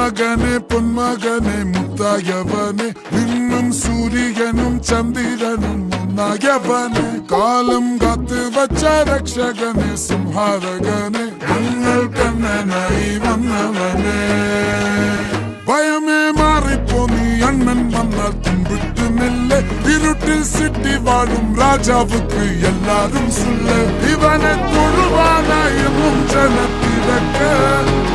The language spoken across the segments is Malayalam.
മകനെ പൊന്മകനെ മുത്തായവനെ നിന്നും സൂര്യനും ചന്ദ്രനും ഒന്നായവനെ കാലം കാത്ത് വച്ച രക്ഷകനെ സംഹാരകനെ ഞങ്ങൾ കണ്ണനായി വന്നവനെ ഭയമേ മാറിപ്പോ നീ അണ്ണൻ വന്നാൽ തുമ്പിട്ട് നെല്ല് ഇരുട്ടിൽ സിറ്റി വാഴും രാജാവുക്ക് എല്ലാരും സുല്ല് ഇവനെ തൊഴുവാനായും ജനത്തിരക്ക്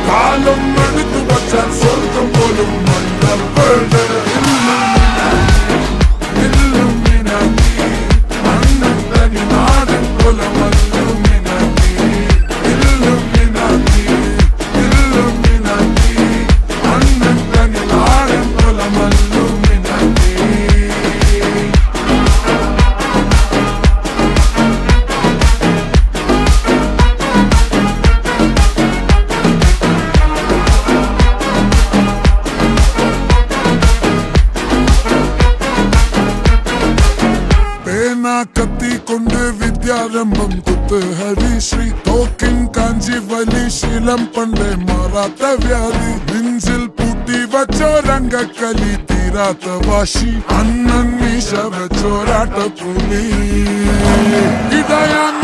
കാലം എടുത്തു വച്ചാൽ സ്വർഗം പോലും മണ്ണ നാടൻ കത്തിക്കൊണ്ട് വിദ്യാരംഭം കുത്ത് ഹരിശ്രീ തോക്കിൻ കാഞ്ചി വലി ശീലം പണ്ടേ മാറാത്ത വ്യാധി നെഞ്ചിൽ പൂട്ടി വച്ചോരംഗക്കലി തീരാത്ത വാശി അണ്ണൻ മീശ വെച്ചോരാട്ട പുലി ഇടയാൻ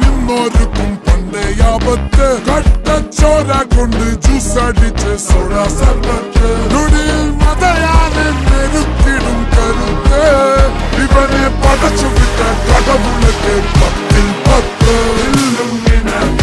നിന്നോരുക്കും പണ്ടേ ആപത്ത് കട്ടച്ചോര കൊണ്ട് ജ്യൂസ് അടിച്ച് സോഡ സർബത്ത് നുടിയിൽ മതയാനെ നെരുക്കിടും കരുത്ത് ഇവനെ പടച്ചു വിട്ട കടവുളക്ക് 10 10